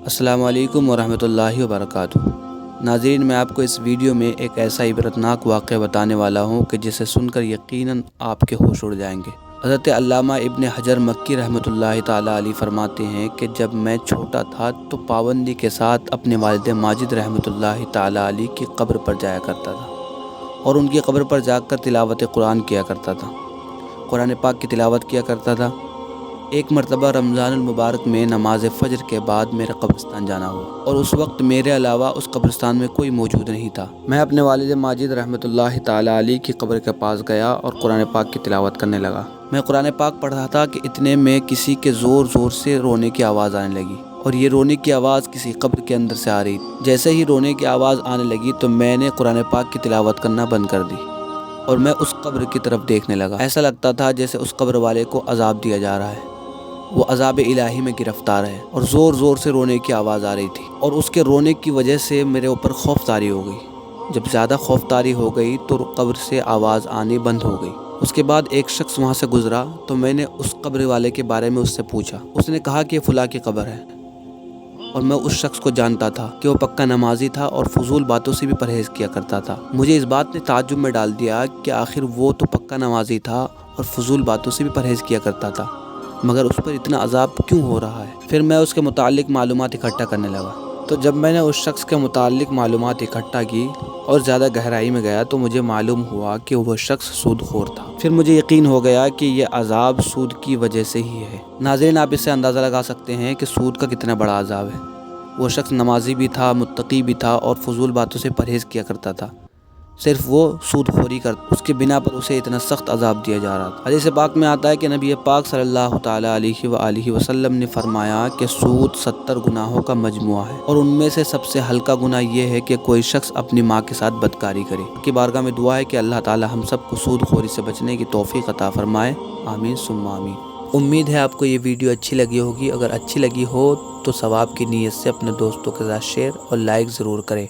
السلام علیکم ورحمۃ اللہ وبرکاتہ۔ ناظرین، میں آپ کو اس ویڈیو میں ایک ایسا عبرتناک واقعہ بتانے والا ہوں کہ جسے سن کر یقیناً آپ کے ہوش اڑ جائیں گے۔ حضرت علامہ ابن حجر مکی رحمۃ اللہ تعالیٰ علیہ فرماتے ہیں کہ جب میں چھوٹا تھا تو پابندی کے ساتھ اپنے والد ماجد رحمۃ اللہ تعالیٰ علیہ کی قبر پر جایا کرتا تھا اور ان کی قبر پر جا کر تلاوت قرآن کیا کرتا تھا، قرآن پاک کی تلاوت کیا کرتا تھا۔ ایک مرتبہ رمضان المبارک میں نماز فجر کے بعد میرا قبرستان جانا ہوا اور اس وقت میرے علاوہ اس قبرستان میں کوئی موجود نہیں تھا۔ میں اپنے والد ماجد رحمۃ اللہ تعالیٰ علیہ کی قبر کے پاس گیا اور قرآن پاک کی تلاوت کرنے لگا۔ میں قرآن پاک پڑھ رہا تھا کہ اتنے میں کسی کے زور زور سے رونے کی آواز آنے لگی اور یہ رونے کی آواز کسی قبر کے اندر سے آ رہی تھی۔ جیسے ہی رونے کی آواز آنے لگی تو میں نے قرآن پاک کی تلاوت کرنا بند کر دی اور میں اس قبر کی طرف دیکھنے لگا۔ ایسا لگتا تھا جیسے اس قبر والے کو عذاب دیا جا رہا ہے، وہ عذاب الہی میں گرفتار ہے اور زور زور سے رونے کی آواز آ رہی تھی، اور اس کے رونے کی وجہ سے میرے اوپر خوف طاری ہو گئی۔ جب زیادہ خوف طاری ہو گئی تو قبر سے آواز آنی بند ہو گئی۔ اس کے بعد ایک شخص وہاں سے گزرا تو میں نے اس قبر والے کے بارے میں اس سے پوچھا۔ اس نے کہا کہ یہ فلاں کی قبر ہے، اور میں اس شخص کو جانتا تھا کہ وہ پکا نمازی تھا اور فضول باتوں سے بھی پرہیز کیا کرتا تھا۔ مجھے اس بات نے تعجب میں ڈال دیا کہ آخر وہ تو پکا نمازی تھا اور فضول باتوں سے بھی پرہیز کیا کرتا تھا، مگر اس پر اتنا عذاب کیوں ہو رہا ہے؟ پھر میں اس کے متعلق معلومات اکٹھا کرنے لگا۔ تو جب میں نے اس شخص کے متعلق معلومات اکٹھا کی اور زیادہ گہرائی میں گیا تو مجھے معلوم ہوا کہ وہ شخص سود خور تھا۔ پھر مجھے یقین ہو گیا کہ یہ عذاب سود کی وجہ سے ہی ہے۔ ناظرین، آپ اس سے اندازہ لگا سکتے ہیں کہ سود کا کتنا بڑا عذاب ہے۔ وہ شخص نمازی بھی تھا، متقی بھی تھا اور فضول باتوں سے پرہیز کیا کرتا تھا، صرف وہ سود خوری کرتا، اس کے بنا پر اسے اتنا سخت عذاب دیا جا رہا تھا۔ حدیث پاک میں آتا ہے کہ نبی پاک صلی اللہ تعالیٰ علیہ وآلہ وسلم نے فرمایا کہ سود 70 گناہوں کا مجموعہ ہے، اور ان میں سے سب سے ہلکا گناہ یہ ہے کہ کوئی شخص اپنی ماں کے ساتھ بدکاری کرے۔ کی بارگاہ میں دعا ہے کہ اللہ تعالیٰ ہم سب کو سود خوری سے بچنے کی توفیق عطا فرمائے، آمین ثم آمین۔ امید ہے آپ کو یہ ویڈیو اچھی لگی ہوگی۔ اگر اچھی لگی ہو تو ثواب کی نیت سے اپنے دوستوں کے ساتھ شیئر اور لائک ضرور کریں۔